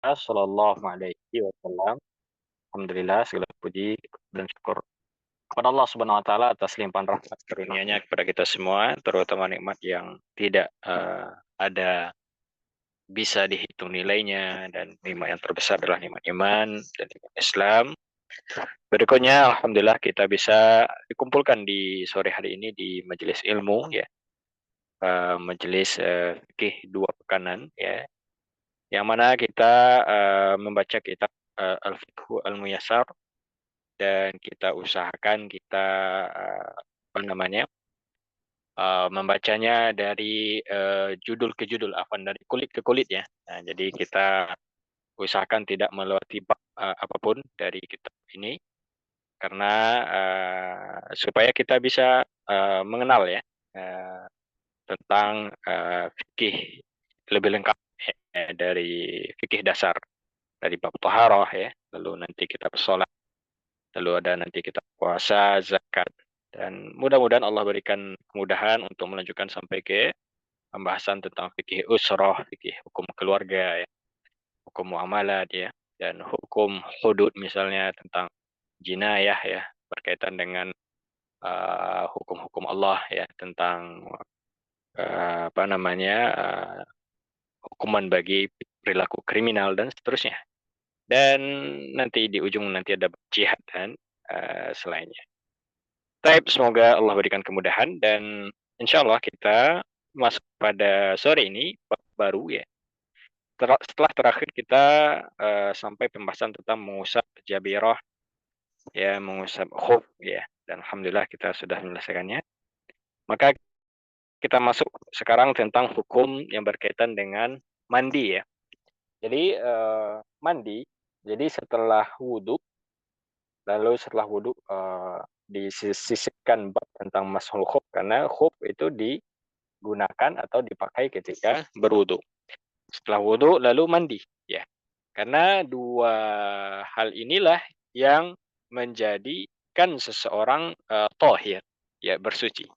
Sallallahu alaihi wasallam. Alhamdulillah segala puji dan syukur kepada Allah Subhanahu wa taala atas limpahan rahmat karunia-Nya kepada kita semua, terutama nikmat yang tidak ada bisa dihitung nilainya, dan nikmat yang terbesar adalah nikmat iman dan nikmat Islam. Berikutnya alhamdulillah kita bisa dikumpulkan di sore hari ini di majelis ilmu ya, majelis fikih dua pekanan ya, yang mana kita membaca kitab Al-Fiqhu Al-Muyassar, dan kita usahakan kita apa namanya membacanya dari judul ke judul, dari kulit ke kulit ya. Nah, jadi kita usahakan tidak melewati bab apapun dari kitab ini, karena supaya kita bisa mengenal ya uh, tentang fikih lebih lengkap ya, dari fikih dasar dari bab taharah ya, lalu nanti kita sholat, lalu ada nanti kita puasa, zakat, dan mudah-mudahan Allah berikan kemudahan untuk melanjutkan sampai ke pembahasan tentang fikih usrah, fikih hukum keluarga ya, hukum muamalat ya, dan hukum hudud misalnya tentang jinayah ya, berkaitan dengan hukum-hukum Allah ya, tentang apa namanya hukuman bagi perilaku kriminal dan seterusnya. Dan nanti di ujung nanti ada jihad dan selainnya. Baik, semoga Allah berikan kemudahan, dan insya Allah kita masuk pada sore ini bab baru ya. Setelah terakhir kita sampai pembahasan tentang mengusap jabirah ya, mengusap khuf ya, dan alhamdulillah kita sudah menyelesaikannya. Maka kita masuk sekarang tentang hukum yang berkaitan dengan mandi ya. Jadi mandi, jadi setelah wudhu, lalu setelah wudhu disisipkan bab tentang mashul khuf, karena khuf itu digunakan atau dipakai ketika berwudhu. Setelah wudhu lalu mandi ya, karena dua hal inilah yang menjadikan seseorang tohir ya, bersuci.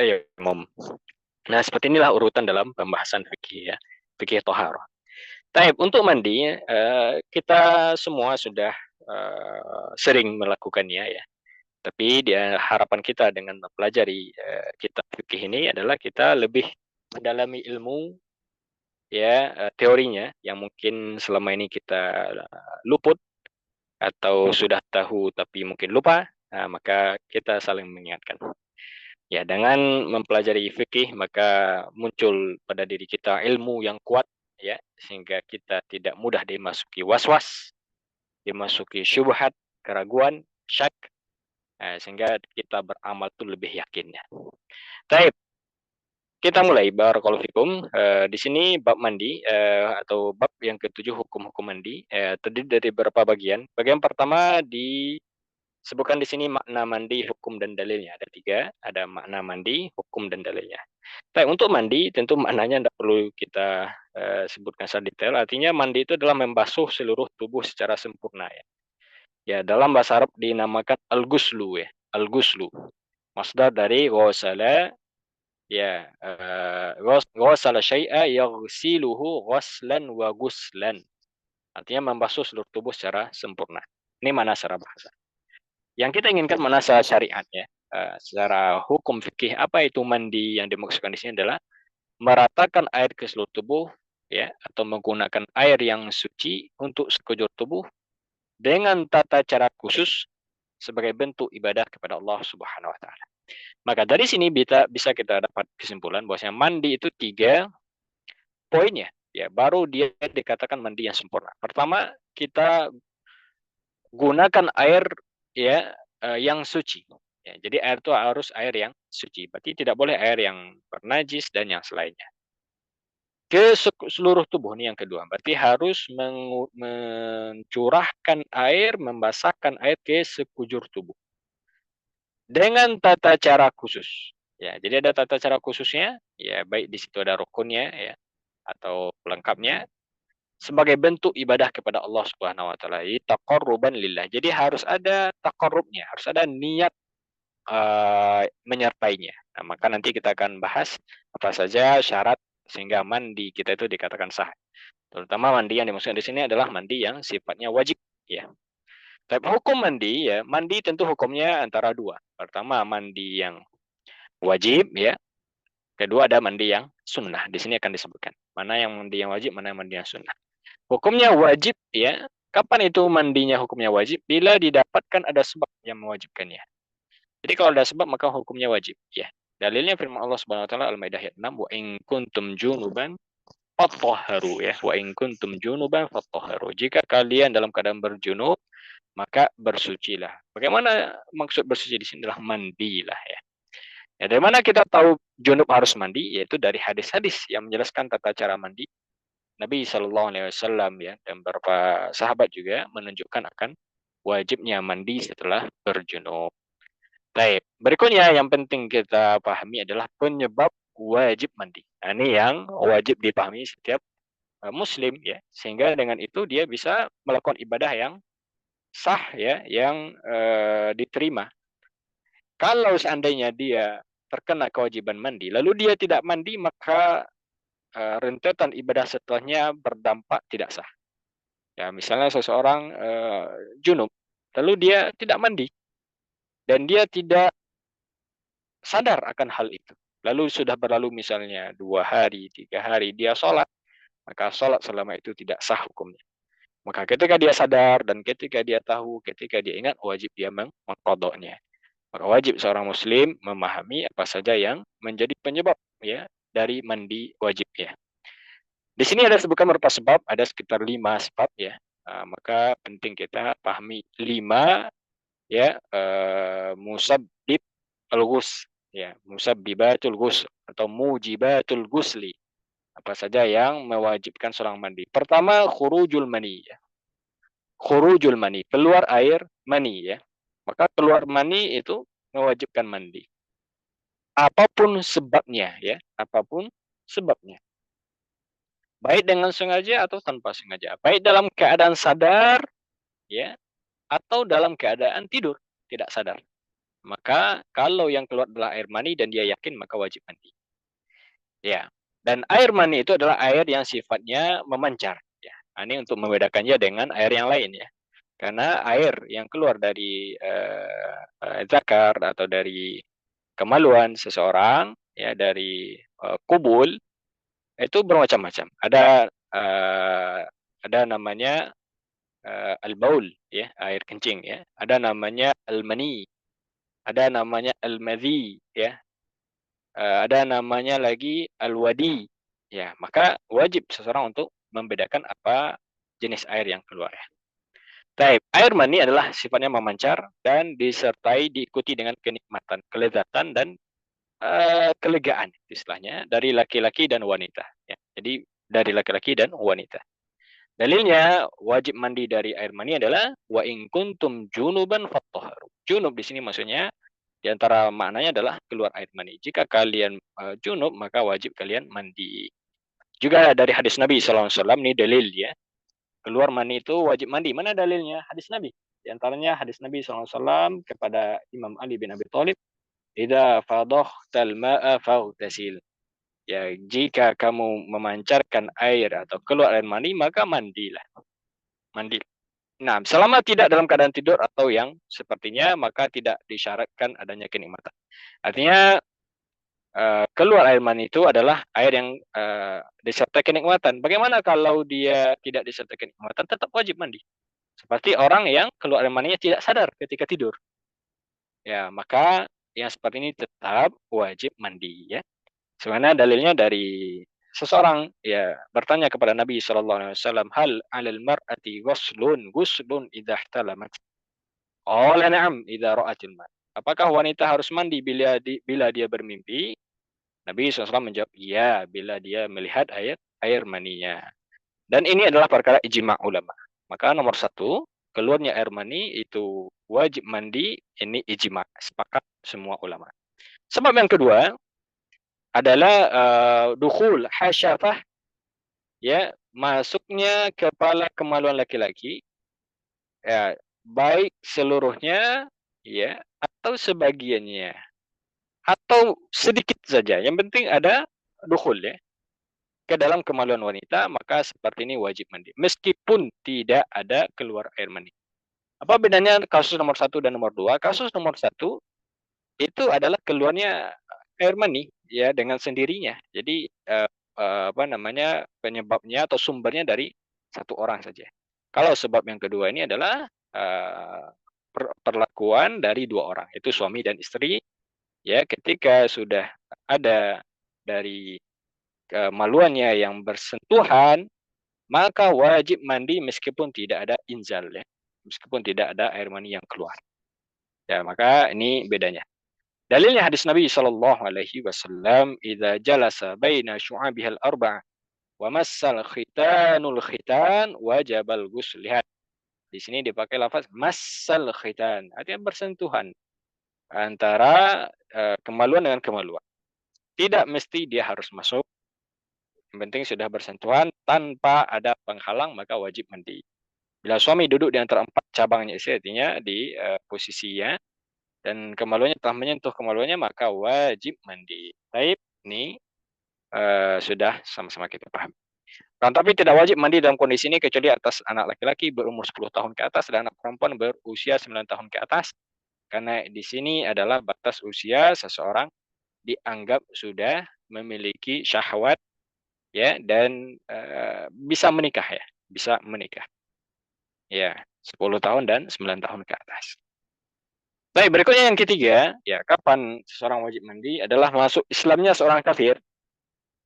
Ya, mom. Nah, seperti inilah urutan dalam pembahasan fikih ya, fikih tohar. Taib, untuk mandi, kita semua sudah sering melakukannya ya. Tapi harapan kita dengan mempelajari kitab fikih ini adalah kita lebih mendalami ilmu ya, teorinya yang mungkin selama ini kita luput atau sudah tahu tapi mungkin lupa. Nah, maka kita saling mengingatkan. Ya, dengan mempelajari fikih maka muncul pada diri kita ilmu yang kuat ya, sehingga kita tidak mudah dimasuki was-was, dimasuki syubhat, keraguan, syak, sehingga kita beramal itu lebih yakin ya. Baik, kita mulai barakallahu fikum. Di sini bab mandi atau bab yang ketujuh, hukum-hukum mandi, terdiri dari beberapa bagian. Bagian pertama disebutkan di sini makna mandi, hukum dan dalilnya. Ada tiga, ada makna mandi, hukum dan dalilnya. Baik, untuk mandi tentu maknanya tidak perlu kita sebutkan secara detail. Artinya mandi itu adalah membasuh seluruh tubuh secara sempurna ya. Ya, dalam bahasa Arab dinamakan al-ghuslu ya, al-ghuslu. Masdar dari ghusala ya, ghasala syai'a yaghsiluhu ghaslan wa ghuslan. Artinya membasuh seluruh tubuh secara sempurna. Ini mana secara bahasa. Yang kita inginkan mana secara syariatnya, secara hukum fikih, apa itu mandi yang dimaksudkan di sini adalah meratakan air ke seluruh tubuh ya, atau menggunakan air yang suci untuk sekujur tubuh dengan tata cara khusus sebagai bentuk ibadah kepada Allah Subhanahu wa taala. Maka dari sini bisa kita dapat kesimpulan bahwasanya mandi itu tiga poinnya ya, baru dia dikatakan mandi yang sempurna. Pertama, kita gunakan air ya yang suci. Ya, jadi air itu harus air yang suci. Berarti tidak boleh air yang bernajis dan yang selainnya. Ke seluruh tubuh ini yang kedua. Berarti harus mencurahkan air, membasahkan air ke sekujur tubuh dengan tata cara khusus. Ya, jadi ada tata cara khususnya. Ya, baik di situ ada rukunnya ya. atau lengkapnya sebagai bentuk ibadah kepada Allah Subhanahu wa taala, taqarruban lillah. Jadi harus ada taqarrubnya, harus ada niat menyertainya. Nah, maka nanti kita akan bahas apa saja syarat sehingga mandi kita itu dikatakan sah. Terutama mandi yang dimaksudkan di sini adalah mandi yang sifatnya wajib, ya. Tapi hukum mandi, ya, mandi tentu hukumnya antara dua. Pertama mandi yang wajib, ya. Kedua ada mandi yang sunnah. Di sini akan disebutkan mana yang mandi yang wajib, mana yang mandi yang sunnah. Hukumnya wajib, ya. Kapan itu mandinya hukumnya wajib? Bila didapatkan ada sebab yang mewajibkannya. Jadi kalau ada sebab maka hukumnya wajib, ya. Dalilnya firman Allah Subhanahu wa taala Al-Maidah ayat 6, wa in kuntum junuban fatahharu, ya. Wa in kuntum junuban fatahharu. Jika kalian dalam keadaan berjunub, maka bersucilah. Bagaimana maksud bersuci di sini adalah mandilah, ya. Ya, dari mana kita tahu junub harus mandi? Yaitu dari hadis-hadis yang menjelaskan tata cara mandi. Nabi Shallallahu Alaihi Wasallam, ya, dan beberapa sahabat juga menunjukkan akan wajibnya mandi setelah berjunub. Baik, berikutnya yang penting kita pahami adalah penyebab wajib mandi. Nah, ini yang wajib dipahami setiap muslim, ya, sehingga dengan itu dia bisa melakukan ibadah yang sah, ya, yang diterima. Kalau seandainya dia terkena kewajiban mandi, lalu dia tidak mandi, maka rentetan ibadah setelahnya berdampak tidak sah. Ya, misalnya seseorang junub, lalu dia tidak mandi dan dia tidak sadar akan hal itu. Lalu sudah berlalu misalnya 2 hari, 3 hari dia sholat, maka sholat selama itu tidak sah hukumnya. Maka ketika dia sadar dan ketika dia tahu, ketika dia ingat, wajib dia mengqadha'nya. Maka wajib seorang muslim memahami apa saja yang menjadi penyebab, ya, dari mandi wajib, ya. Di sini ada sebutkan beberapa sebab, ada sekitar 5 sebab, ya. Maka penting kita pahami 5, ya, musabbib al-ghusl, ya, musabbibatul ghusl atau mujibatul ghusli. Apa saja yang mewajibkan seorang mandi? Pertama, khurujul mani, ya. Khurujul mani, keluar air mani, ya. Maka keluar mani itu mewajibkan mandi. Apapun sebabnya, ya, apapun sebabnya. Baik dengan sengaja atau tanpa sengaja. Baik dalam keadaan sadar, ya, atau dalam keadaan tidur, tidak sadar. Maka kalau yang keluar adalah air mani dan dia yakin, maka wajib mandi. Ya. Dan air mani itu adalah air yang sifatnya memancar, ya. Ini untuk membedakannya dengan air yang lain, ya. Karena air yang keluar dari zakar atau dari kemaluan seseorang, ya, dari kubul itu bermacam-macam. Ada namanya al-baul, ya, air kencing, ya. Ada namanya al-mani, ada namanya al-madhi, ya. Ada namanya lagi al-wadi. Ya, maka wajib seseorang untuk membedakan apa jenis air yang keluar, ya. Baik, air mani adalah sifatnya memancar dan disertai diikuti dengan kenikmatan, kelezatan dan kelegaan istilahnya dari laki-laki dan wanita, ya. Jadi dari laki-laki dan wanita. Dalilnya wajib mandi dari air mani adalah wa in kuntum junuban fattahharu. Junub di sini maksudnya di antara maknanya adalah keluar air mani. Jika kalian junub maka wajib kalian mandi. Juga dari hadis Nabi SAW ini dalil, ya. Keluar mani itu wajib mandi. Mana dalilnya? Hadis Nabi. Di antaranya hadis Nabi SAW kepada Imam Ali bin Abi Thalib, "Idza fadhtal ma'a faghtasil." Ya, jika kamu memancarkan air atau keluar air mani, maka mandilah. Mandi. Nah, selama tidak dalam keadaan tidur atau yang sepertinya, maka tidak disyaratkan adanya kenikmatan. Artinya, keluar air mani itu adalah air yang disertai kenikmatan. Bagaimana kalau dia tidak disertai kenikmatan? Tetap wajib mandi. Seperti orang yang keluar air maninya tidak sadar ketika tidur. Ya, maka yang seperti ini tetap wajib mandi, ya. Sebenarnya dalilnya dari seseorang, ya, bertanya kepada Nabi SAW, hal 'alal mar'ati ghuslun idza ihtalamat? Qala na'am idza ra'atil ma'. Apakah wanita harus mandi bila dia bermimpi? Nabi SAW menjawab, iya, bila dia melihat air maninya. Dan ini adalah perkara ijma' ulama. Maka nomor 1, keluarnya air mani itu wajib mandi, ini ijma', sepakat semua ulama. Sebab yang kedua adalah dukhul hasyafah ya, masuknya kepala kemaluan laki-laki, ya, baik seluruhnya, ya, atau sebagiannya, atau sedikit saja. Yang penting ada dukhul ya ke dalam kemaluan wanita, maka seperti ini wajib mandi. Meskipun tidak ada keluar air mani. Apa bedanya kasus nomor 1 dan nomor 2? Kasus nomor 1 itu adalah keluarnya air mani ya dengan sendirinya. Jadi apa namanya penyebabnya atau sumbernya dari satu orang saja. Kalau sebab yang kedua ini adalah perlakuan dari dua orang, itu suami dan istri ya ketika sudah ada dari kemaluannya yang bersentuhan maka wajib mandi meskipun tidak ada inzal ya. Meskipun tidak ada air mani yang keluar. Ya, maka ini bedanya. Dalilnya hadis Nabi sallallahu alaihi wasallam, "Idza jalasa baina syu'abihal arba'ah wa massal khitanul khitan wajabal ghusl." Lihat, di sini dipakai lafaz massal khitan, artinya bersentuhan antara kemaluan dengan kemaluan. Tidak mesti dia harus masuk, yang penting sudah bersentuhan tanpa ada penghalang maka wajib mandi. Bila suami duduk di antara 4 cabangnya istri, artinya di posisinya dan kemaluannya telah menyentuh kemaluannya maka wajib mandi. Baik, ini sudah sama-sama kita paham. Nah, tapi tidak wajib mandi dalam kondisi ini kecuali atas anak laki-laki berumur 10 tahun ke atas dan anak perempuan berusia 9 tahun ke atas. Karena di sini adalah batas usia seseorang dianggap sudah memiliki syahwat ya dan bisa menikah ya, bisa menikah. Ya, 10 tahun dan 9 tahun ke atas. Baik, berikutnya yang ketiga, ya kapan seseorang wajib mandi adalah masuk Islamnya seorang kafir,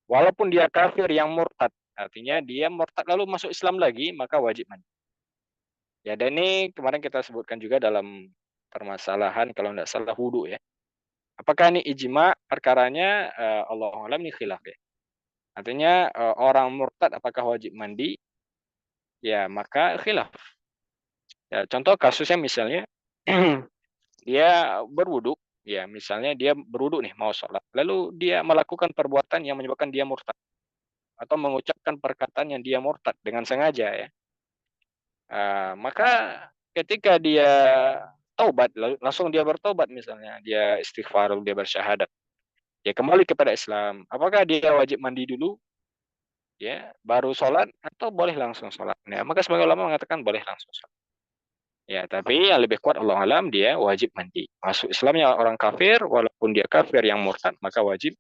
walaupun dia kafir yang murtad, artinya dia murtad lalu masuk Islam lagi, maka wajib mandi. Ya, dan ini kemarin kita sebutkan juga dalam permasalahan kalau tidak salah wudu ya. Apakah ini ijma perkaranya Allahu a'lam ini khilaf ya. Artinya orang murtad apakah wajib mandi? Ya, maka khilaf. Ya, contoh kasusnya misalnya dia berwudu, ya misalnya dia berwudu nih mau sholat, lalu dia melakukan perbuatan yang menyebabkan dia murtad atau mengucapkan perkataan yang dia murtad dengan sengaja ya. Maka ketika dia taubat, langsung dia bertobat misalnya, dia istighfar, dia bersyahadat, dia kembali kepada Islam. Apakah dia wajib mandi dulu, ya, baru sholat atau boleh langsung sholat? Nah, maka sebagian ulama mengatakan boleh langsung sholat. Ya, tapi yang lebih kuat Allah alam dia wajib mandi. Masuk Islamnya orang kafir, walaupun dia kafir yang murtad, maka wajib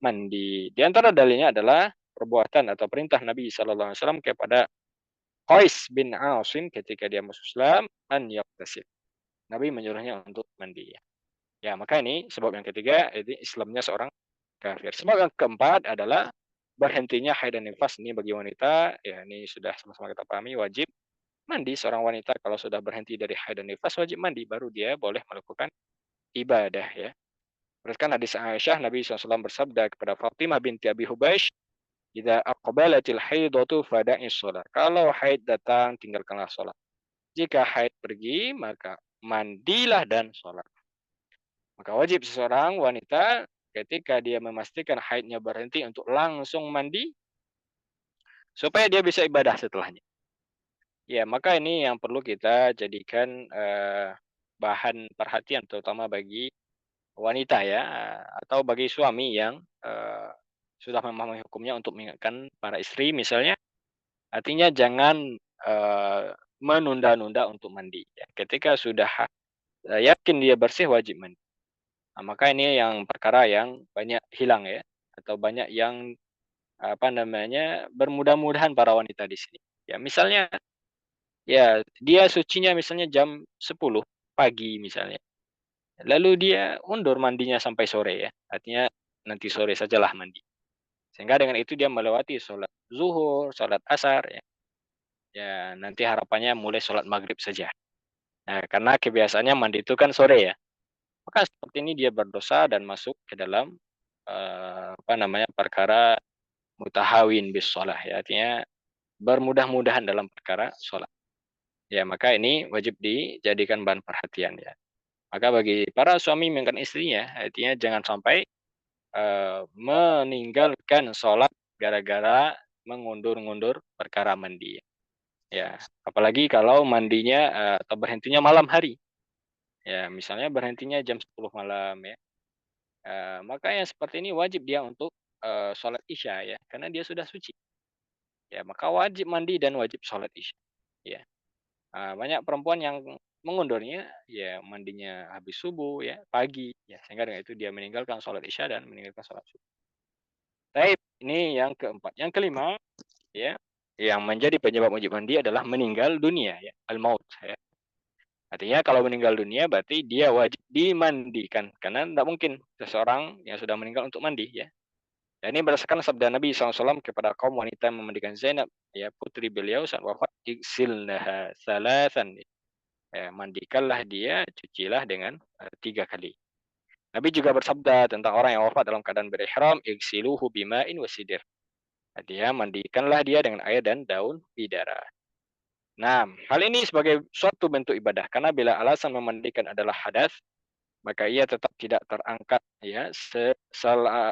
mandi. Di antara dalilnya adalah perbuatan atau perintah Nabi Shallallahu Alaihi Wasallam kepada Qais bin Asim ketika dia masuk Islam an yaktasib. Nabi menyuruhnya untuk mandi. Ya, maka ini sebab yang ketiga, ini Islamnya seorang kafir. Sebab yang keempat adalah berhentinya haid dan nifas ini bagi wanita. Ya, ini sudah sama-sama kita pahami wajib mandi. Seorang wanita kalau sudah berhenti dari haid dan nifas wajib mandi baru dia boleh melakukan ibadah ya. Berdasarkan hadis Aisyah, Nabi SAW bersabda kepada Fatimah binti Abi Hubaish, "Idza aqbalatil haidatu fada'is shalah." Kalau haid datang, tinggalkanlah sholat. Jika haid pergi, maka mandilah dan sholat. Maka wajib seseorang wanita ketika dia memastikan haidnya berhenti untuk langsung mandi supaya dia bisa ibadah setelahnya. Ya, maka ini yang perlu kita jadikan bahan perhatian terutama bagi wanita ya atau bagi suami yang sudah memahami hukumnya untuk mengingatkan para istri misalnya. Artinya jangan menunda-nunda untuk mandi. Ya. Ketika sudah yakin dia bersih wajib mandi. Nah, maka ini yang perkara yang banyak hilang ya atau banyak yang apa namanya bermudah-mudahan para wanita di sini. Ya, misalnya ya dia sucinya misalnya jam 10 pagi misalnya. Lalu dia undur mandinya sampai sore ya. Artinya nanti sore sajalah mandi. Sehingga dengan itu dia melewati sholat zuhur, sholat asar ya. Ya, nanti harapannya mulai sholat maghrib saja. Nah, karena kebiasaannya mandi itu kan sore ya. Maka seperti ini dia berdosa dan masuk ke dalam apa namanya perkara mutahawin bis sholah ya. Artinya bermudah-mudahan dalam perkara sholat. Ya, maka ini wajib dijadikan bahan perhatian ya. Maka bagi para suami mengingatkan istrinya, artinya jangan sampai meninggalkan sholat gara-gara mengundur-ngundur perkara mandi. Ya, apalagi kalau mandinya atau berhentinya malam hari. Ya, misalnya berhentinya jam 10 malam ya. Maka yang seperti ini wajib dia untuk sholat Isya ya, karena dia sudah suci. Ya, maka wajib mandi dan wajib sholat Isya. Ya. Banyak perempuan yang mengundurnya, ya mandinya habis subuh ya, pagi ya, sehingga dengan itu dia meninggalkan sholat Isya dan meninggalkan sholat subuh. Baik, ini yang keempat. Yang kelima, ya, yang menjadi penyebab wajib mandi adalah meninggal dunia ya, al-maut ya. Artinya kalau meninggal dunia berarti dia wajib dimandikan, karena tidak mungkin seseorang yang sudah meninggal untuk mandi ya. Dan ini berdasarkan sabda Nabi SAW kepada kaum wanita yang memandikan Zainab, ya putri beliau saat wafat, igsilnaha salasan. Ya, mandikanlah dia, cucilah dengan 3 kali. Nabi juga bersabda tentang orang yang wafat dalam keadaan berihram, igsiluhu bima'in wasidir. Dia mandikanlah dia dengan air dan daun bidara. Nah, hal ini sebagai suatu bentuk ibadah, karena bila alasan memandikan adalah hadas, maka ia tetap tidak terangkat ya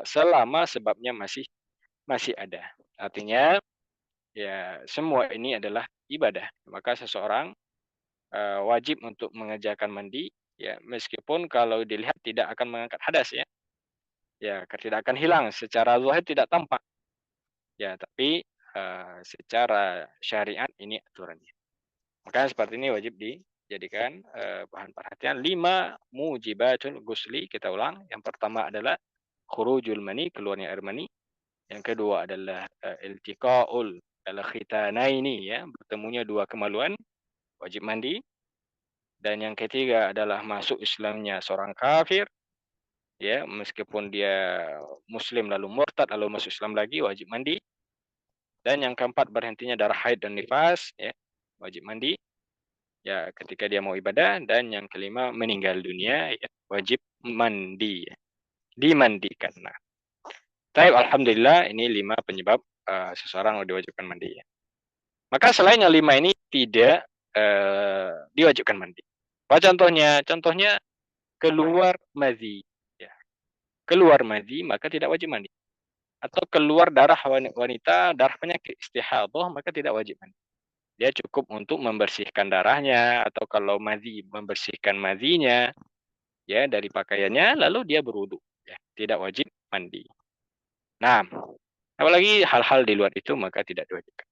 selama sebabnya masih ada. Artinya ya semua ini adalah ibadah. Maka seseorang wajib untuk mengerjakan mandi ya, meskipun kalau dilihat tidak akan mengangkat hadas ya. Ya, tidak akan hilang secara zahir, tidak tampak. Ya, tapi secara syariat ini aturannya. Maka seperti ini wajib dijadikan bahan perhatian. 5 mujibatul ghusli, kita ulang. Yang pertama adalah khurujul mani, keluarnya air mani. Yang kedua adalah iltiqaul al-khitanaini ya, bertemunya dua kemaluan, wajib mandi. Dan yang ketiga adalah masuk Islamnya seorang kafir, ya meskipun dia Muslim lalu murtad lalu masuk Islam lagi, wajib mandi. Dan yang keempat berhentinya darah haid dan nifas, ya wajib mandi. Ya ketika dia mau ibadah. Dan yang kelima meninggal dunia, ya wajib mandi, ya. Dimandikan. Nah, alhamdulillah ini 5 penyebab seseorang diwajibkan mandi. Ya. Maka selain yang 5 ini tidak diwajibkan mandi. Apa contohnya? Contohnya keluar madhi. Ya. Keluar madhi maka tidak wajib mandi. Atau keluar darah wanita, darah penyakit istihadhah, maka tidak wajib mandi. Dia cukup untuk membersihkan darahnya, atau kalau madhi membersihkan madhinya ya dari pakaiannya, lalu dia berwudu. Ya, tidak wajib mandi. Nah, apalagi hal-hal di luar itu maka tidak diwajibkan.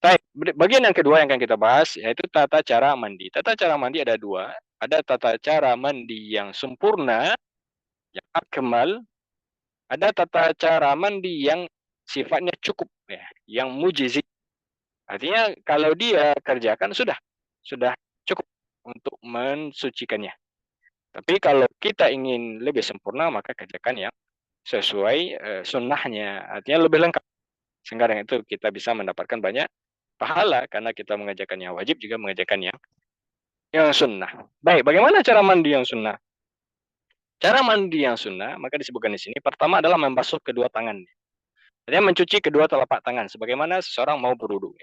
Baik, bagian yang kedua yang akan kita bahas yaitu tata cara mandi. Tata cara mandi ada 2. Ada tata cara mandi yang sempurna, yang akmal. Ada tata cara mandi yang sifatnya cukup, ya, yang mujizi. Artinya kalau dia kerjakan sudah cukup untuk mensucikannya. Tapi kalau kita ingin lebih sempurna maka kerjakan yang sesuai sunnahnya, artinya lebih lengkap. Sehingga dengan itu kita bisa mendapatkan banyak pahala karena kita mengerjakan yang wajib juga mengerjakan yang sunnah. Baik, bagaimana cara mandi yang sunnah? Cara mandi yang sunnah maka disebutkan di sini. Pertama adalah membasuh kedua tangan. Dia mencuci kedua telapak tangan sebagaimana seseorang mau berwudu.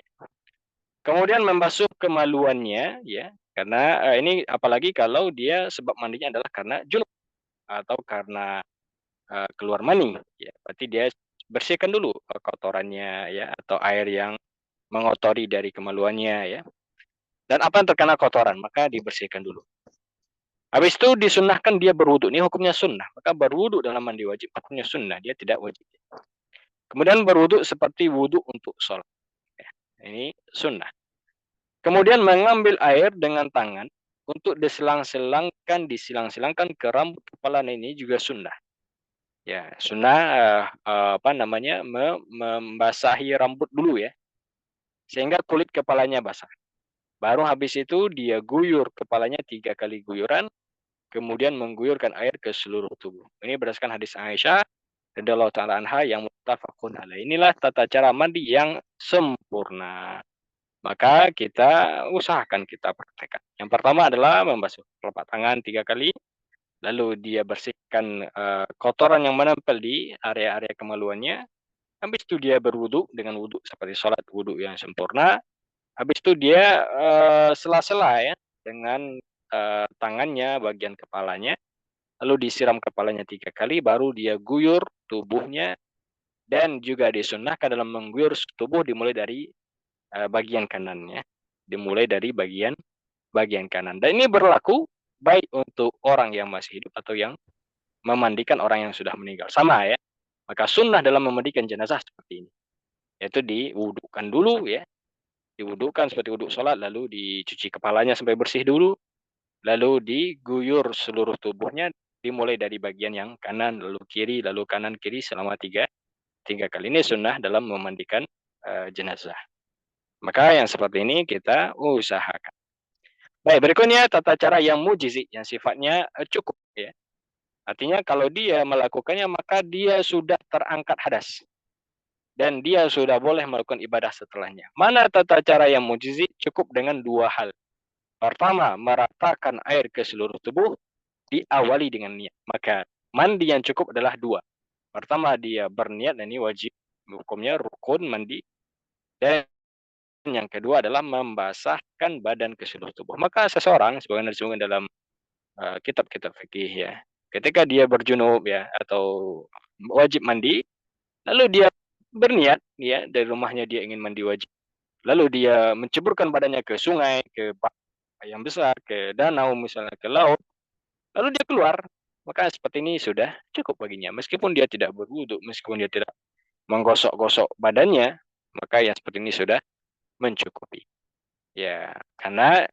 Kemudian membasuh kemaluannya ya, karena ini apalagi kalau dia sebab mandinya adalah karena junub atau karena keluar mani ya. Berarti dia bersihkan dulu kotorannya ya, atau air yang mengotori dari kemaluannya ya. Dan apa yang terkena kotoran maka dibersihkan dulu. Habis itu disunnahkan dia berwudu. Ini hukumnya sunnah. Maka berwudu dalam mandi wajib hukumnya sunnah, dia tidak wajib. Kemudian berwudu seperti wudu untuk sholat. Ya, ini sunnah. Kemudian mengambil air dengan tangan untuk disilang-silangkan ke rambut kepala, ini juga sunnah. Ya, sunnah membasahi rambut dulu ya, sehingga kulit kepalanya basah. Baru habis itu dia guyur kepalanya 3 kali guyuran, kemudian mengguyurkan air ke seluruh tubuh. Ini berdasarkan hadis Aisyah radhiyallahu taala anha yang muttafaqun alaih. Inilah tata cara mandi yang sempurna. Maka kita usahakan kita praktekkan. Yang pertama adalah membasuh telapak tangan 3 kali, lalu dia bersihkan kotoran yang menempel di area-area kemaluannya. Habis itu dia berwudu dengan wudu seperti sholat wudu yang sempurna. Habis itu dia sela-sela ya dengan tangannya bagian kepalanya, lalu disiram kepalanya 3 kali, baru dia guyur tubuhnya dan juga disunnahkan dalam mengguyur tubuh dimulai dari bagian kanannya, dimulai dari bagian kanan. Dan ini berlaku baik untuk orang yang masih hidup atau yang memandikan orang yang sudah meninggal. Sama ya. Maka sunnah dalam memandikan jenazah seperti ini. Yaitu diwudukan dulu ya. Diwudukan seperti wuduk sholat, lalu dicuci kepalanya sampai bersih dulu. Lalu diguyur seluruh tubuhnya, dimulai dari bagian yang kanan, lalu kiri, lalu kanan kiri selama tiga kali. Ini sunnah dalam memandikan jenazah. Maka yang seperti ini kita usahakan. Baik, berikutnya tata cara yang mujizi, yang sifatnya cukup ya. Artinya kalau dia melakukannya maka dia sudah terangkat hadas dan dia sudah boleh melakukan ibadah setelahnya. Mana tata cara yang mujizi? Cukup dengan dua hal. Pertama, meratakan air ke seluruh tubuh, diawali dengan niat. Maka mandi yang cukup adalah dua. Pertama, dia berniat, dan ini wajib hukumnya rukun mandi. Dan yang kedua adalah membasahkan badan ke seluruh tubuh. Maka seseorang, sebagaimana disebutkan dalam kitab-kitab fikih ya, ketika dia berjunub ya atau wajib mandi, lalu dia berniat ya dari rumahnya dia ingin mandi wajib, lalu dia menceburkan badannya ke sungai, ke yang besar, ke danau misalnya, ke laut, lalu dia keluar, maka seperti ini sudah cukup baginya. Meskipun dia tidak berwudu, meskipun dia tidak menggosok-gosok badannya, maka yang seperti ini sudah mencukupi. Ya, karena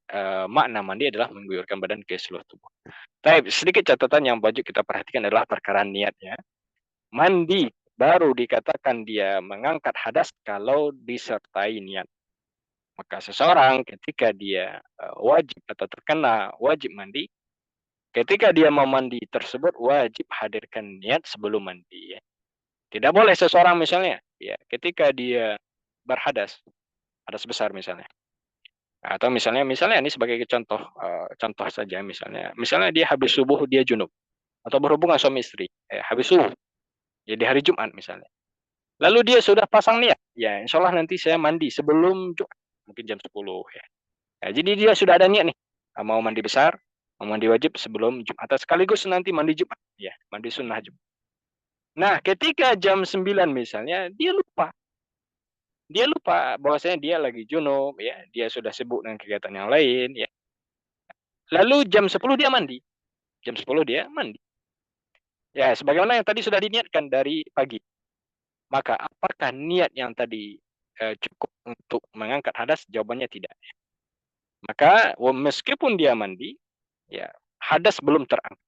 makna mandi adalah mengguyurkan badan ke seluruh tubuh. Tapi sedikit catatan yang wajib kita perhatikan adalah perkara niatnya. Mandi baru dikatakan dia mengangkat hadas kalau disertai niat. Maka seseorang ketika dia wajib atau terkena wajib mandi, ketika dia mau mandi tersebut wajib hadirkan niat sebelum mandi. Ya. Tidak boleh seseorang misalnya, ya, ketika dia berhadas, hadas besar misalnya, atau misalnya ini sebagai contoh saja misalnya dia habis subuh dia junub atau berhubungan suami istri, habis subuh, ya di hari Jumat misalnya. Lalu dia sudah pasang niat, ya insya Allah nanti saya mandi sebelum Jumat, mungkin jam 10 ya. Ya, jadi dia sudah ada niat nih, mau mandi besar, mau mandi wajib sebelum Jumat, atau sekaligus nanti mandi Jumat, ya mandi sunnah Jumat. Nah ketika jam 9 misalnya, dia lupa bahwasanya dia lagi junub, ya dia sudah sibuk dengan kegiatan yang lain, ya. Lalu jam 10 dia mandi, jam 10 dia mandi. Ya sebagaimana yang tadi sudah diniatkan dari pagi. Maka apakah niat yang tadi cukup untuk mengangkat hadas? Jawabannya tidak. Maka meskipun dia mandi, ya hadas belum terangkat.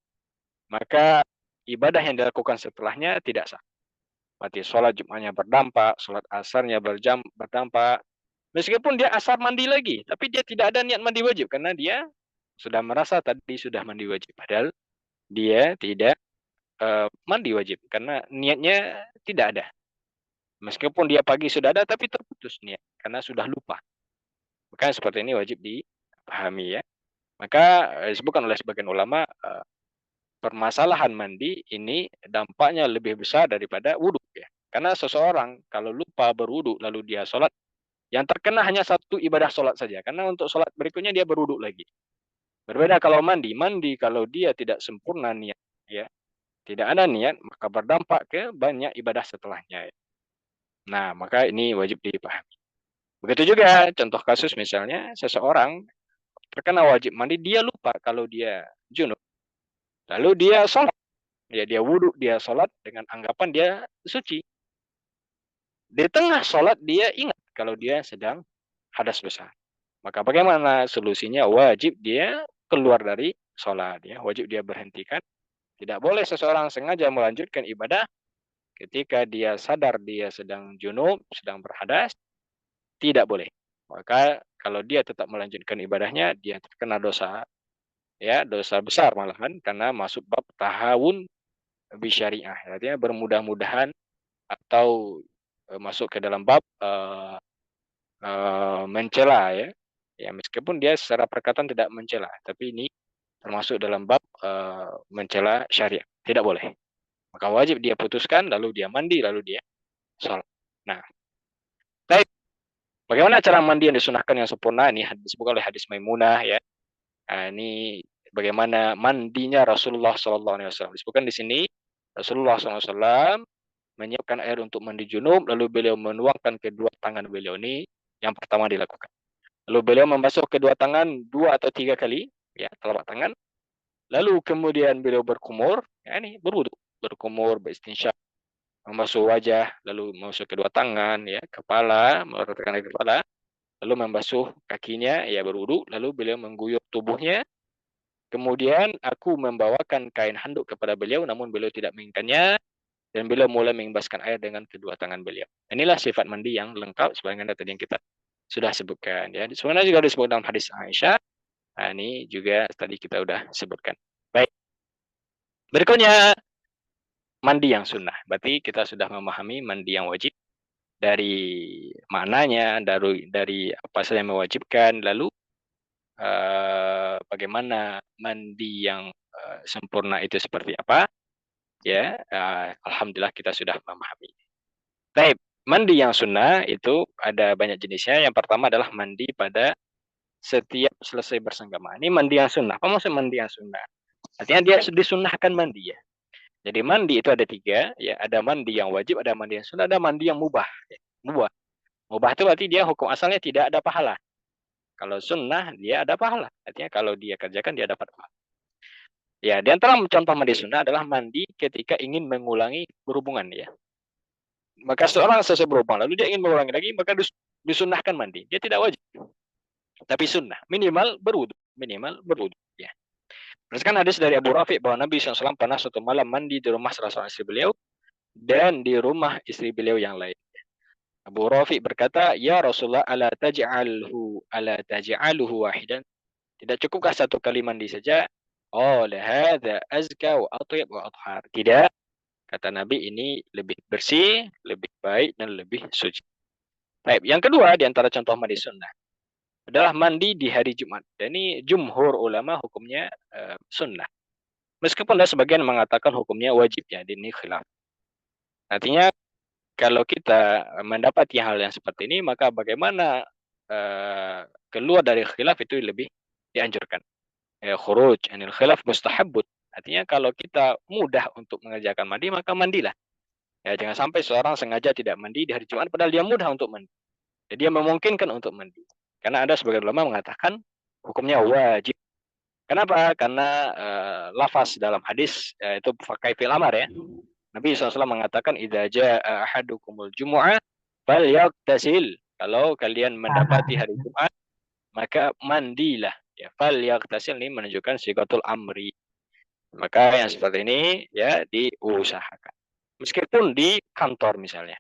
Maka ibadah yang dilakukan setelahnya tidak sah. Berarti sholat Jumatnya berdampak, sholat asarnya berdampak. Meskipun dia asar mandi lagi, tapi dia tidak ada niat mandi wajib karena dia sudah merasa tadi sudah mandi wajib. Padahal dia tidak mandi wajib karena niatnya tidak ada. Meskipun dia pagi sudah ada, tapi terputus niat karena sudah lupa. Maka seperti ini wajib dipahami ya. Maka disebutkan oleh sebagian ulama, permasalahan mandi ini dampaknya lebih besar daripada wudhu ya. Karena seseorang kalau lupa berwudhu lalu dia sholat, yang terkena hanya satu ibadah sholat saja. Karena untuk sholat berikutnya dia berwudhu lagi. Berbeda kalau mandi kalau dia tidak sempurna niat, ya tidak ada niat, maka berdampak ke banyak ibadah setelahnya. Ya. Nah, maka ini wajib dipahami. Begitu juga contoh kasus misalnya seseorang terkena wajib mandi, dia lupa kalau dia junub. Lalu dia sholat, ya dia wudhu, dia sholat dengan anggapan dia suci. Di tengah sholat dia ingat kalau dia sedang hadas besar. Maka bagaimana solusinya? Wajib dia keluar dari sholat, ya wajib dia berhentikan. Tidak boleh seseorang sengaja melanjutkan ibadah ketika dia sadar dia sedang junub, sedang berhadas, tidak boleh. Maka kalau dia tetap melanjutkan ibadahnya, dia terkena dosa, ya dosa besar malahan karena masuk bab tahawun bisyariah, artinya bermudah-mudahan atau masuk ke dalam bab mencela ya. Ya meskipun dia secara perkataan tidak mencela, tapi ini termasuk dalam bab mencela syariat, tidak boleh. Maka wajib dia putuskan, lalu dia mandi, lalu dia sholat. Nah, baik. Bagaimana cara mandi yang disunahkan yang sempurna? Ini disebut oleh hadis Maimunah ya. Nah, ini bagaimana mandinya Rasulullah SAW. Disebutkan di sini Rasulullah SAW menyiapkan air untuk mandi junub, lalu beliau menuangkan kedua tangan beliau. Ini yang pertama dilakukan. Lalu beliau membasuh kedua tangan 2 atau 3 kali, ya, telapak tangan. Lalu kemudian beliau berkumur, ya ini berwudu, berkumur, beristinsyak, membasuh wajah, lalu membasuh kedua tangan, ya, kepala, meratakan kepala, lalu membasuh kakinya, ya, berwudu, lalu beliau mengguyur tubuhnya. Kemudian aku membawakan kain handuk kepada beliau, namun beliau tidak menginginkannya, dan beliau mulai mengimbaskan air dengan kedua tangan beliau. Inilah sifat mandi yang lengkap sebagaimana tadi yang kita sudah sebutkan, ya. Sebenarnya juga disebut dalam hadis Aisyah. Nah, ini juga tadi kita sudah sebutkan. Baik. Berikutnya mandi yang sunnah. Berarti kita sudah memahami mandi yang wajib dari maknanya, dari apa saja yang mewajibkan, lalu bagaimana mandi yang sempurna itu seperti apa, ya. Alhamdulillah kita sudah memahami. Baik, mandi yang sunnah itu ada banyak jenisnya. Yang pertama adalah mandi pada setiap selesai bersenggama. Ini mandi yang sunnah. Apa maksud mandi yang sunnah? Artinya dia disunnahkan mandi, ya. Jadi mandi itu ada 3, ya. Ada mandi yang wajib, ada mandi yang sunnah, ada mandi yang mubah. Ya. Mubah. Mubah itu berarti dia hukum asalnya tidak ada pahala. Kalau sunnah dia ada pahala. Artinya kalau dia kerjakan dia dapat pahala. Ya, di antara contoh mandi sunnah adalah mandi ketika ingin mengulangi berhubungan, ya. Maka seorang selesai berhubungan lalu dia ingin mengulangi lagi, maka disunnahkan mandi. Dia tidak wajib, tapi sunnah. Minimal berwudu, ya. Berdasarkan hadis dari Abu Rafi bahwa Nabi SAW pernah suatu malam mandi di rumah salah seorang istri beliau dan di rumah istri beliau yang lain. Abu Rafi berkata, "Ya Rasulullah, ala taj'aluhu wahidan?" Tidak cukupkah satu kali mandi saja? Oh, hadza azka wa atyab wa athhar. Tidak, kata Nabi, ini lebih bersih, lebih baik dan lebih suci. Baik, yang kedua di antara contoh mandi sunnah adalah mandi di hari Jumat. Dan ini jumhur ulama hukumnya sunnah. Meskipun ada sebagian mengatakan hukumnya wajib, ya, ini khilaf. Artinya kalau kita mendapati hal yang seperti ini, maka bagaimana keluar dari khilaf itu lebih dianjurkan. Khuruj anil khilaf mustahabbut. Artinya kalau kita mudah untuk mengerjakan mandi, maka mandilah. Ya, jangan sampai seorang sengaja tidak mandi di hari Jumat padahal dia mudah untuk mandi. Jadi dia memungkinkan untuk mandi. Karena ada sebagian ulama mengatakan hukumnya wajib. Kenapa? Karena lafaz dalam hadis itu pakai fil amar, ya. Nabi SAW mengatakan idza jaa ahadukumul jumu'ah falyagtasil. Kalau kalian mendapati hari Jumat, maka mandilah. Ya, falyagtasil ini menunjukkan sigatul amri. Maka yang seperti ini, ya, diusahakan. Meskipun di kantor misalnya.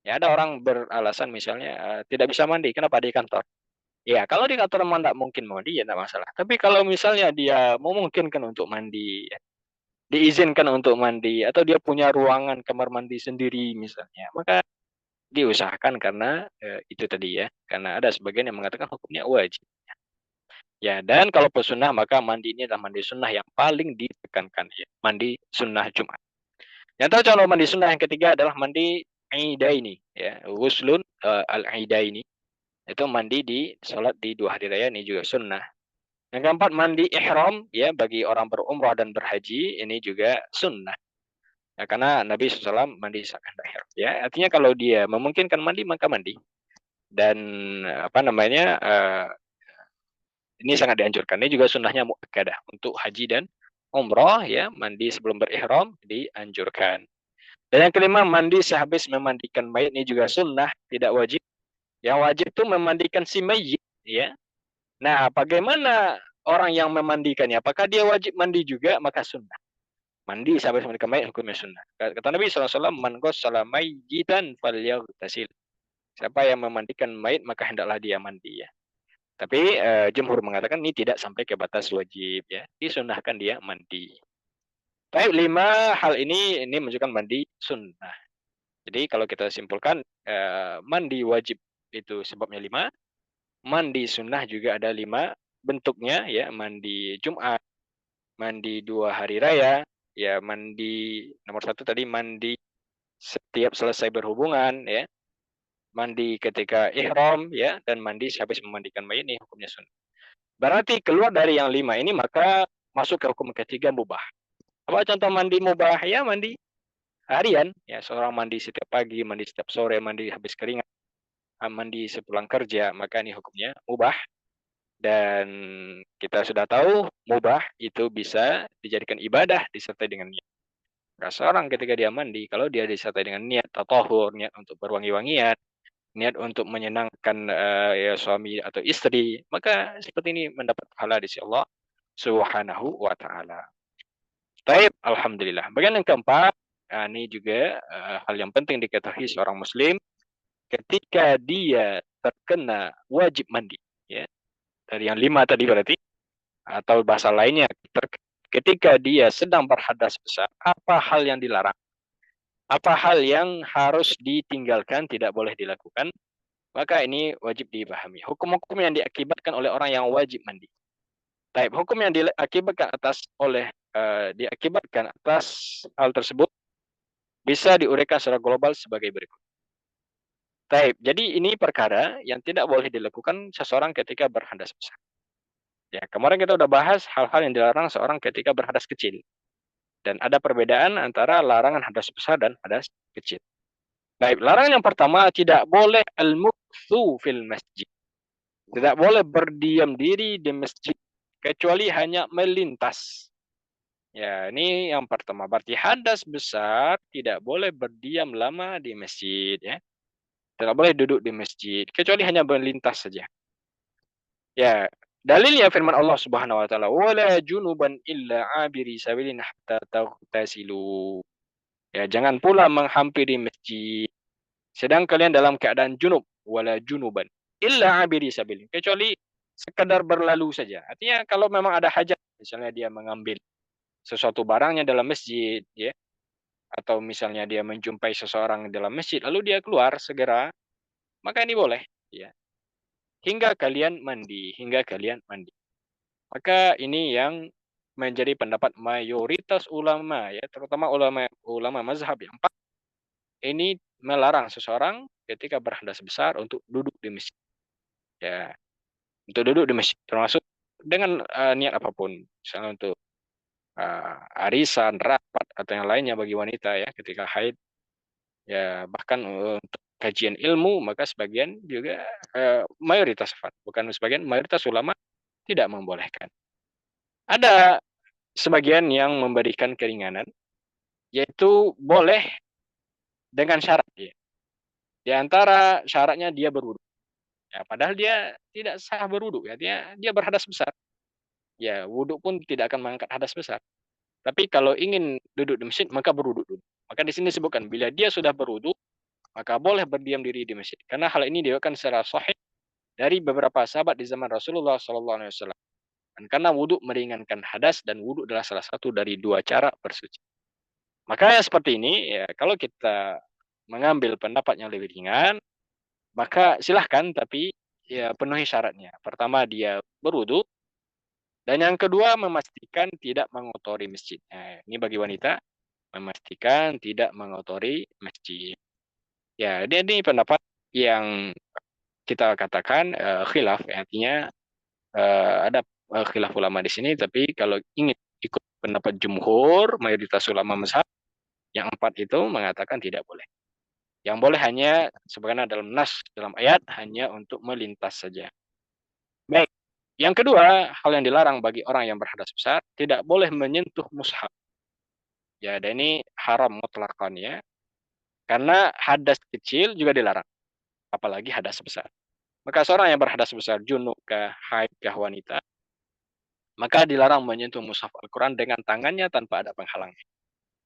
Ya, ada orang beralasan misalnya tidak bisa mandi, kenapa di kantor? Ya, kalau di kantor memang tidak mungkin mandi, ya tidak masalah. Tapi kalau misalnya dia memungkinkan untuk mandi, ya, diizinkan untuk mandi, atau dia punya ruangan kamar mandi sendiri misalnya, maka diusahakan karena itu tadi, ya. Karena ada sebagian yang mengatakan hukumnya wajib. Ya, dan kalau sunnah maka mandi ini adalah mandi sunnah yang paling ditekankan, ya. Mandi sunnah Jumat. Yang tahu contoh mandi sunnah yang ketiga adalah mandi Aidaini, ya. Ghuslun al-Aidaini. Itu mandi di sholat di 2 hari raya, ini juga sunnah. Yang keempat mandi ihram, ya, bagi orang berumrah dan berhaji, ini juga sunnah. Ya, karena Nabi SAW mandi saat ihram, ya. Artinya kalau dia memungkinkan mandi maka mandi. Dan apa namanya ini sangat dianjurkan. Ini juga sunnahnya muakkadah untuk haji dan umrah, ya, mandi sebelum berihram dianjurkan. Dan yang kelima mandi sehabis memandikan mayit, ini juga sunnah, tidak wajib. Yang wajib itu memandikan si mayit, ya. Nah, bagaimana orang yang memandikannya? Apakah dia wajib mandi juga? Maka sunnah. Mandi sampai memandikan mayit hukumnya sunnah. Kata Nabi SAW, man ghassala mayyitan falyaghtasil. Siapa yang memandikan mayit maka hendaklah dia mandi, ya. Tapi jumhur mengatakan ini tidak sampai ke batas wajib, ya. Disunnahkan dia mandi. Baik, 5 hal ini menunjukkan mandi sunnah. Jadi kalau kita simpulkan mandi wajib itu sebabnya 5, mandi sunnah juga ada 5 bentuknya, ya. Mandi Jumat, mandi 2 hari raya, ya, mandi nomor 1 tadi mandi setiap selesai berhubungan, ya. Mandi ketika ihram, ya, dan mandi habis memandikan mayit, ini hukumnya sunnah. Berarti keluar dari yang 5 ini maka masuk ke hukum ketiga mubah. Apa contoh mandi mubah? Ya, mandi harian, ya seorang mandi setiap pagi, mandi setiap sore, mandi habis keringat, mandi sepulang kerja, maka ini hukumnya mubah. Dan kita sudah tahu mubah itu bisa dijadikan ibadah disertai dengan niat. Nah, seorang ketika dia mandi, kalau dia disertai dengan niat tatahur, niat untuk berwangi-wangian, niat untuk menyenangkan ya suami atau istri, maka seperti ini mendapat pahala di sisi Allah Subhanahu wa taala. Baik, alhamdulillah. Bagian yang keempat, ini juga hal yang penting diketahui seorang muslim ketika dia terkena wajib mandi, ya. Dari yang 5 tadi berarti, atau bahasa lainnya, ketika dia sedang berhadas besar, apa hal yang dilarang? Apa hal yang harus ditinggalkan, tidak boleh dilakukan? Maka ini wajib dipahami. Hukum-hukum yang diakibatkan oleh orang yang wajib mandi. Baik, hukum yang diakibatkan atas hal tersebut bisa diuraikan secara global sebagai berikut. Baik, jadi ini perkara yang tidak boleh dilakukan seseorang ketika berhadas besar. Ya, kemarin kita udah bahas hal-hal yang dilarang seorang ketika berhadas kecil. Dan ada perbedaan antara larangan hadas besar dan hadas kecil. Baik, larangan yang pertama, tidak boleh al-mukthu fil masjid. Tidak boleh berdiam diri di masjid kecuali hanya melintas. Ya, ini yang pertama. Berarti hadas besar tidak boleh berdiam lama di masjid, ya. Tidak boleh duduk di masjid kecuali hanya melintas saja. Ya, dalilnya firman Allah Subhanahu wa taala, "Wala junuban illa 'abiri sabilin hatta taghtasilu." Ya, jangan pula menghampiri masjid sedang kalian dalam keadaan junub, wala junuban illa 'abiri sabilin, kecuali sekedar berlalu saja. Artinya kalau memang ada hajat, misalnya dia mengambil sesuatu barangnya dalam masjid, ya, atau misalnya dia menjumpai seseorang dalam masjid lalu dia keluar segera, maka ini boleh, ya. Hingga kalian mandi. Maka ini yang menjadi pendapat mayoritas ulama, ya, terutama ulama mazhab yang empat, ini melarang seseorang ketika berhadas besar untuk duduk di masjid. Ya, untuk duduk di masjid termasuk dengan niat apapun, misalnya untuk arisan, rapat atau yang lainnya bagi wanita, ya, ketika haid, ya, bahkan untuk kajian ilmu, maka sebagian juga mayoritas ulama tidak membolehkan. Ada sebagian yang memberikan keringanan, yaitu boleh dengan syarat, ya. Di antara syaratnya dia berwudu. Ya, padahal dia tidak sah berwudu, ya, dia berhadas besar. Ya, wudu pun tidak akan mengangkat hadas besar. Tapi kalau ingin duduk di masjid, maka berwudu dulu. Maka di sini disebutkan bila dia sudah berwudu, maka boleh berdiam diri di masjid. Karena hal ini diriwayatkan secara sahih dari beberapa sahabat di zaman Rasulullah SAW. Dan karena wudu meringankan hadas dan wudu adalah salah satu dari dua cara bersuci. Makanya seperti ini, ya, kalau kita mengambil pendapat yang lebih ringan, maka silahkan, tapi ya penuhi syaratnya. Pertama, dia berwudu, dan yang kedua memastikan tidak mengotori masjid. Nah, ini bagi wanita, memastikan tidak mengotori masjid. Ya, ini pendapat yang kita katakan khilaf, ya, artinya ada khilaf ulama di sini, tapi kalau ingin ikut pendapat jumhur, mayoritas ulama mazhab yang empat itu mengatakan tidak boleh. Yang boleh hanya sebagaimana dalam nas, dalam ayat, hanya untuk melintas saja. Baik. Yang kedua, hal yang dilarang bagi orang yang berhadas besar, tidak boleh menyentuh mushaf. Ya, dan ini haram mutlaqan, ya. Karena hadas kecil juga dilarang, apalagi hadas besar. Maka seorang yang berhadas besar, junub kah, haid kah, wanita, maka dilarang menyentuh mushaf Al-Quran dengan tangannya tanpa ada penghalangnya.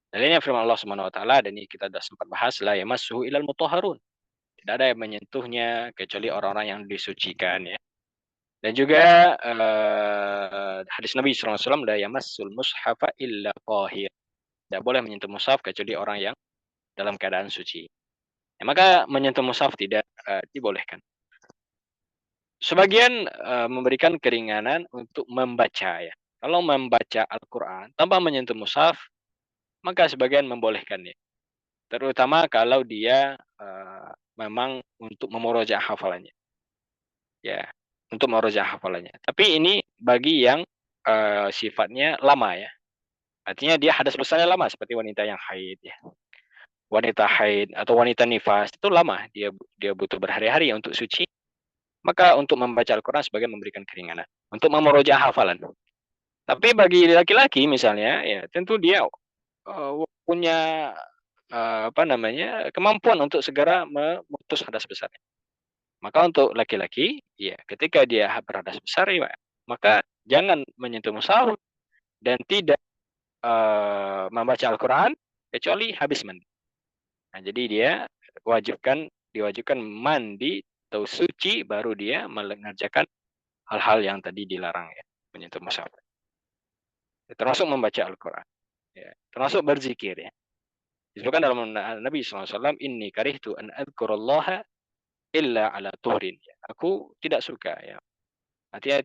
Dalilnya firman Allah Subhanahu wa taala, dan ini kita sudah sempat bahas, la yamassuhu ilal mutahharun. Tidak ada yang menyentuhnya kecuali orang-orang yang disucikan, ya. Dan juga hadis Nabi SAW, la yamassul mushafa illa tahir. Tidak boleh menyentuh mushaf kecuali orang yang dalam keadaan suci. Ya, maka menyentuh mushaf tidak dibolehkan. Sebagian memberikan keringanan untuk membaca, ya. Kalau membaca Al-Quran tanpa menyentuh mushaf, maka sebagian membolehkannya. Terutama kalau dia memang untuk memurojaah hafalannya. Ya, untuk memurojaah hafalannya. Tapi ini bagi yang sifatnya lama, ya. Artinya dia hadas besarnya lama seperti wanita yang haid, ya. wanita haid atau wanita nifas itu lama, dia butuh berhari-hari untuk suci, maka untuk membaca Al-Quran sebagai memberikan keringanan, untuk memurojaah hafalan. Tapi bagi laki-laki misalnya, ya tentu dia punya kemampuan untuk segera memutus hadas besar. Maka untuk laki-laki, ya ketika dia berhadas besar, ya, maka jangan menyentuh mushaf dan tidak membaca Al-Quran kecuali habis mandi. Nah, jadi dia diwajibkan mandi atau suci baru dia mengerjakan hal-hal yang tadi dilarang, ya, menyentuh mushaf. Termasuk membaca Al-Quran, ya, termasuk berzikir, ya. Disebutkan dalam Nabi SAW, inni karihtu an adzkurallaha illa ala tuhrin. Aku tidak suka, ya. Artinya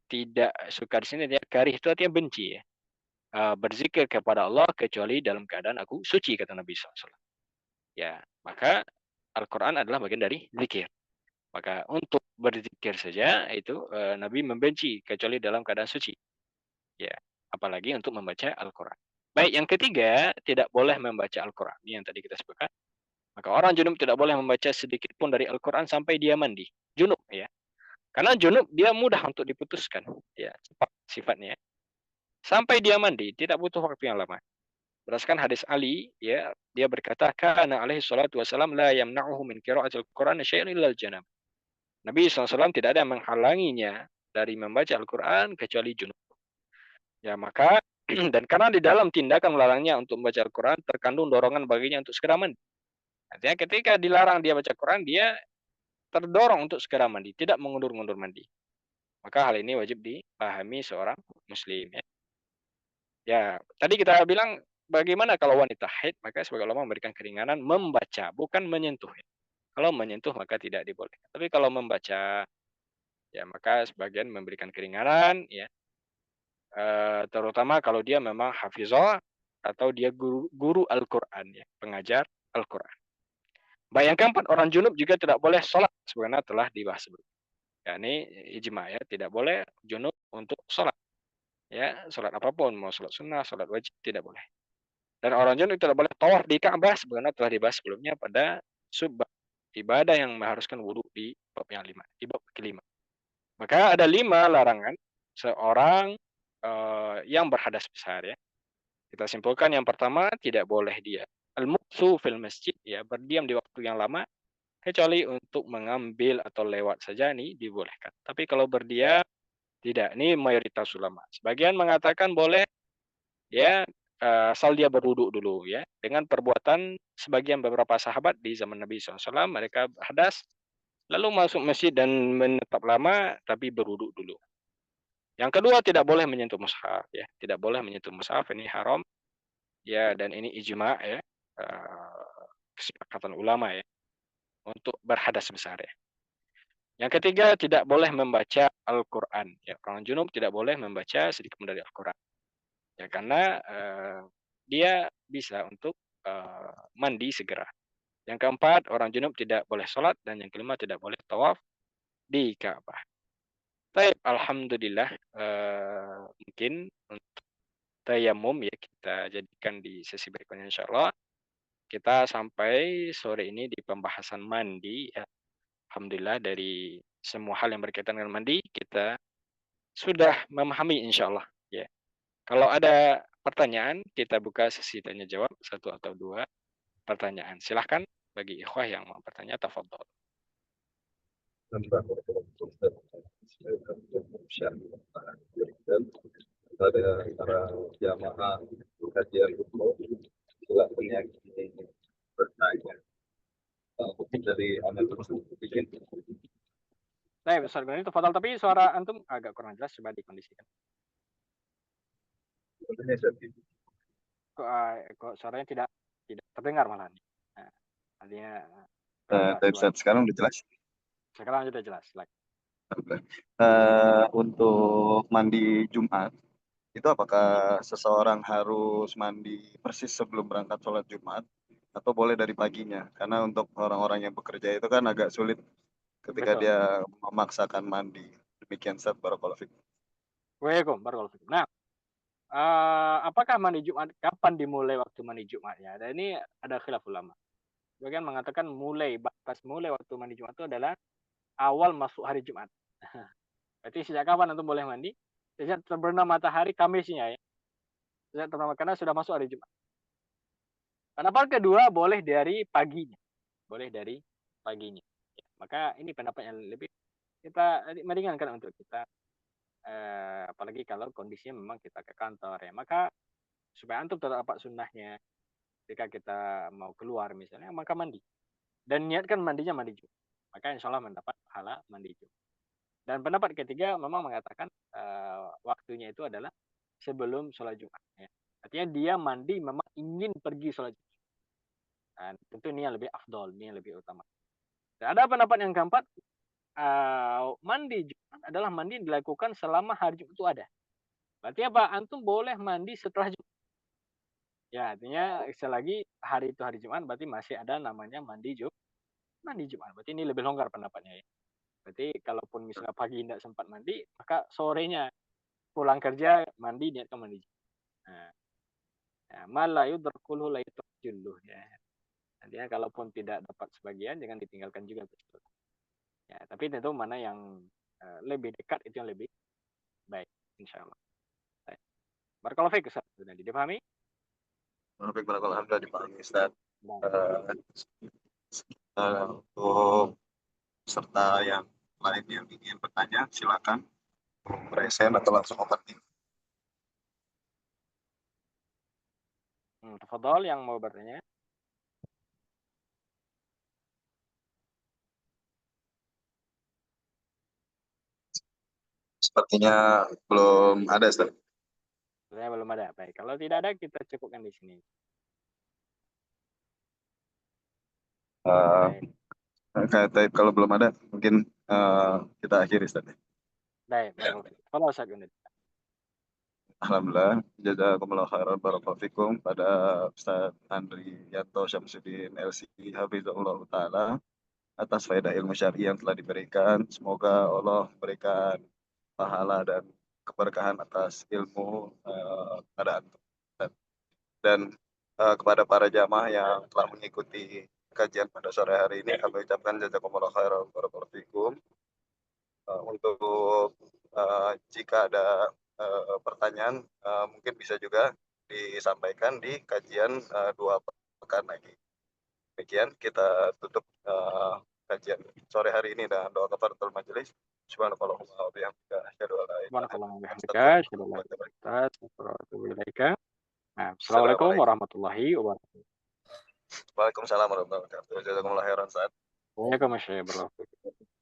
tidak suka di sini dia karih itu artinya benci, ya. Berzikir kepada Allah kecuali dalam keadaan aku suci, kata Nabi SAW. Ya, maka Al-Quran adalah bagian dari zikir. Maka untuk berzikir saja itu Nabi membenci kecuali dalam keadaan suci. Ya, apalagi untuk membaca Al-Quran. Baik, yang ketiga, tidak boleh membaca Al-Quran. Ini yang tadi kita sebutkan. Maka orang junub tidak boleh membaca sedikit pun dari Al-Quran sampai dia mandi. Junub, ya. Karena junub dia mudah untuk diputuskan, ya, cepat sifatnya. Sampai dia mandi, tidak butuh waktu yang lama. Berdasarkan hadis Ali, ya, dia berkata, kana alaihi salatu wassalam la yamna'uhu min qira'atil Qur'an syai'un illal janab. Nabi SAW tidak ada yang menghalanginya dari membaca Al-Quran kecuali junub. Ya, maka dan karena di dalam tindakan melarangnya untuk membaca Al-Quran terkandung dorongan baginya untuk segera mandi. Artinya ketika dilarang dia baca Quran, dia terdorong untuk segera mandi, tidak mengundur-undur mandi. Maka hal ini wajib dipahami seorang muslim, ya. Ya, tadi kita bilang bagaimana kalau wanita haid, maka sebagai ulama memberikan keringanan membaca, bukan menyentuh, ya. Kalau menyentuh maka tidak dibolehkan. Tapi kalau membaca, ya maka sebagian memberikan keringanan, ya. Terutama kalau dia memang hafizah atau dia guru Al-Quran, ya, pengajar Al-Quran. Baik, yang keempat, orang junub juga tidak boleh sholat, sebenarnya telah dibahas sebelumnya. Ya, ini ijma, ya, tidak boleh junub untuk sholat. Ya, sholat apapun, mau sholat sunnah, sholat wajib, tidak boleh. Dan orang junub tidak boleh tawaf di Ka'bah, sebenarnya telah dibahas sebelumnya pada subbab ibadah yang mengharuskan wudhu di bab yang 5, di bab kelima. Maka ada 5 larangan seorang yang berhadas besar, ya. Kita simpulkan yang pertama, tidak boleh dia al-muktsu fil masjid, ya, berdiam di waktu yang lama, kecuali untuk mengambil atau lewat saja ini dibolehkan. Tapi kalau berdiam tidak, ini mayoritas ulama. Sebagian mengatakan boleh, ya, asal dia berwudu dulu, ya. Dengan perbuatan sebagian beberapa sahabat di zaman Nabi SAW, mereka hadas, lalu masuk masjid dan menetap lama, tapi berwudu dulu. Yang kedua, tidak boleh menyentuh mushaf, ya. Tidak boleh menyentuh mushaf, ini haram, ya, dan ini ijma, ya, kesepakatan ulama, ya, untuk berhadas besar, ya. Yang ketiga, tidak boleh membaca Al-Quran, ya. Orang junub tidak boleh membaca sedikit pun dari Al-Quran, ya, karena dia bisa untuk mandi segera. Yang keempat, orang junub tidak boleh sholat, dan yang kelima tidak boleh tawaf di Ka'bah. Baik, alhamdulillah, mungkin untuk tayamum, ya, kita jadikan di sesi berikutnya insyaallah. Kita sampai sore ini di pembahasan mandi, ya. Alhamdulillah dari semua hal yang berkaitan dengan mandi kita sudah memahami insyaallah, ya. Kalau ada pertanyaan, kita buka sesi tanya jawab 1 atau 2 pertanyaan. Silahkan bagi ikhwah yang mau bertanya, tafadhol. Pada para jamaah kajian setelah penyakit bertanya dari anak tersebut. Baik, Ustaz Gani, tafadhol, tapi suara antum agak kurang jelas, coba dikondisikan. Kok suaranya tidak terdengar malah. Nah, artinya Sekarang udah jelas? Sekarang sudah jelas. Untuk mandi Jumat, itu apakah seseorang harus mandi persis sebelum berangkat sholat Jumat atau boleh dari paginya? Karena untuk orang-orang yang bekerja itu kan agak sulit ketika Betul. dia memaksakan mandi. Demikian, Ustaz, barakallahu fikum. Waalaikumsalam warahmatullahi wabarakatuh. Nah, apakah mandi Jumat, kapan dimulai waktu mandi Jumatnya? Dan ini ada khilaf ulama. Sebagian mengatakan batas mulai waktu mandi Jumat itu adalah awal masuk hari Jumat. Berarti sejak kapan antum boleh mandi? Sejak terbenam matahari Kamisnya ya. Sejak terbenam karena sudah masuk hari Jumat. Pendapat kedua boleh dari paginya. Boleh dari paginya. Ya, maka ini pendapat yang lebih kita meringankan untuk kita. Apalagi kalau kondisinya memang kita ke kantor ya. Maka supaya antum tetap dapat sunnahnya ketika kita mau keluar misalnya, maka mandi. Dan niatkan mandinya mandi Jumat. Maka insya Allah mendapat pahala mandi Jumat. Dan pendapat ketiga memang mengatakan waktunya itu adalah sebelum sholat Jumat. Ya. Artinya dia mandi memang ingin pergi sholat Jumat. Dan tentu ini yang lebih afdol, ini yang lebih utama. Dan ada pendapat yang keempat, mandi Jumat adalah mandi yang dilakukan selama hari Jumat itu ada. Berarti apa? Antum boleh mandi setelah Jumat. Ya, artinya selagi hari itu hari Jumat, berarti masih ada namanya mandi Jumat. Mandi Jumat. Berarti ini lebih longgar pendapatnya ya. Berarti kalaupun misalnya pagi tidak sempat mandi, maka sorenya pulang kerja mandi niatkan mandi. Nah, ya, malah yudrkulhu la yutrajulluh ya. Artinya kalaupun tidak dapat sebagian jangan ditinggalkan juga. Ya, tapi tentu mana yang lebih dekat itu yang lebih baik insyaallah. Baik. Barakallahu fiik Ustaz. Sudah dipahami? Baik, alhamdulillah dipahami Ustaz. Nah, Untuk peserta yang lain yang ingin bertanya, silakan present atau langsung opening. Tafadhol yang mau bertanya. Sepertinya belum ada Ustaz. Sebenarnya belum ada. Baik, kalau tidak ada kita cukupkan di sini. Baik. Kalau belum ada mungkin kita akhiri Ustaz. Baik, kalau Ustaz Gunid. Alhamdulillah, jazakumullah khairan barakallahu fikum pada Ustaz Andri Yanto Syamsuddin LC Hafizahullah Ta'ala atas faedah ilmu syar'i yang telah diberikan. Semoga Allah memberikan pahala dan keberkahan atas ilmu pada antum. Dan kepada para jamaah yang telah mengikuti kajian pada sore hari ini, kami ucapkan jazakumullah khairan barakallahu fikum. Untuk jika ada pertanyaan mungkin bisa juga disampaikan di kajian 2 pekan lagi. Demikian kita tutup kajian sore hari ini dan doa kafaratul majelis. Subhanallahumma wa bihamdika asyhadu an la ilaha illa anta astaghfiruka. Assalamualaikum warahmatullahi wabarakatuh. Waalaikumsalam warahmatullahi wabarakatuh. Jazakumullah khairan Ustaz. Waalaikumsalam warahmatullahi wabarakatuh.